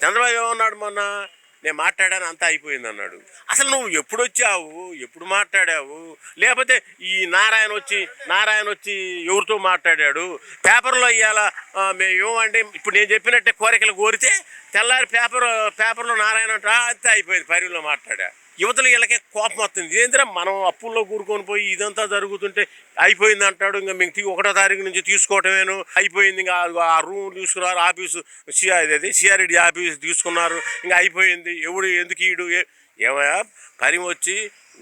చంద్రబాబు ఏమన్నాడు మొన్న, నేను మాట్లాడాను అంతా అయిపోయింది అన్నాడు. అసలు నువ్వు ఎప్పుడు వచ్చావు, ఎప్పుడు మాట్లాడావు? లేకపోతే ఈ నారాయణ వచ్చి ఎవరితో మాట్లాడాడు? పేపర్లో ఇవాళ మేము ఏమంటే ఇప్పుడు నేను చెప్పినట్టే కోరికలు కోరితే తెల్లారి పేపర్లో నారాయణ అంతా అయిపోయింది, పరిలో మాట్లాడా. యువతలు వీళ్ళకే కోపం వస్తుంది. ఏంద్రా మనం అప్పుల్లో కూరుకొని పోయి ఇదంతా జరుగుతుంటే అయిపోయింది అంటాడు. ఇంకా మేము 1వ తారీఖు నుంచి తీసుకోవటమేను అయిపోయింది. ఇంకా ఆ రూమ్ తీసుకున్నారు, ఆఫీసు సిఆర్ఈడి ఆఫీసు తీసుకున్నారు, ఇంకా అయిపోయింది. ఎవడు ఎందుకు ఈడు ఏమయ్యా పని వచ్చి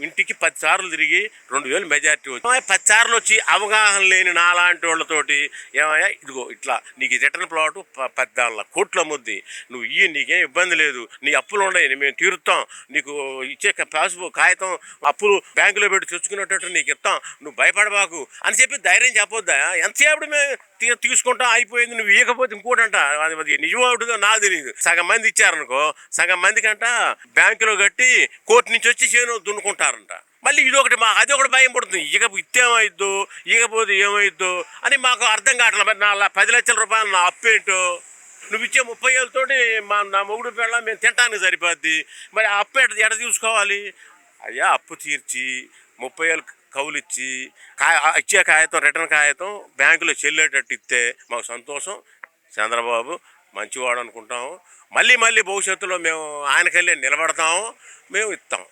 ఇంటికి 10 సార్లు తిరిగి 2000 మెజార్టీ వచ్చి 10 సార్లు వచ్చి అవగాహన లేని నాలాంటి వాళ్ళతోటి ఏమయ్యా ఇదిగో ఇట్లా నీకు రిటర్న్ ప్లాటు 14 కోట్ల ముద్ది నువ్వు నీకేం ఇబ్బంది లేదు, నీ అప్పులు ఉన్నాయి మేము తీరుతాం, నీకు ఇచ్చే పాస్బుక్ కాగితం అప్పులు బ్యాంకులో పెట్టి తెచ్చుకునేటట్టు నీకు ఇస్తాం, నువ్వు భయపడబాకు అని చెప్పి ధైర్యం చెప్పొద్దా? ఎంతసేపు మేము తీసుకుంటాం అయిపోయింది, నువ్వు ఇవ్వకపోతే ఇంకోటంట అది నిజమవుతుందో నాకు తెలియదు. సగం మంది ఇచ్చారనుకో, సగం మందికంట బ్యాంకులో కట్టి కోర్టు నుంచి వచ్చి చేను దున్నుకుంటారంట. మళ్ళీ ఇదొకటి అది ఒకటి భయం పడుతుంది, ఇచ్చేమైద్దో ఇకపోతే ఏమైద్దో అని మాకు అర్థం కావట్లేదు. మరి నా 10 లక్షల రూపాయలు నా అప్పు ఏంటో, నువ్వు ఇచ్చే 30 ఏళ్ళతోటి నా మొగుడు పిల్ల మేము తినడానికి సరిపోద్ది, మరి ఆ అప్పు ఎట తీసుకోవాలి? అయ్యా అప్పు తీర్చి 30 ఏళ్ళు కౌలు ఇచ్చి ఇచ్చే కాగితం రిటర్న్ కాగితం బ్యాంకులో చెల్లేటట్టు ఇస్తే మాకు సంతోషం. చంద్రబాబు మంచివాడు అనుకుంటాము. మళ్ళీ భవిష్యత్తులో మేము ఆయనకెళ్ళి నిలబడతాము, మేము ఇస్తాం.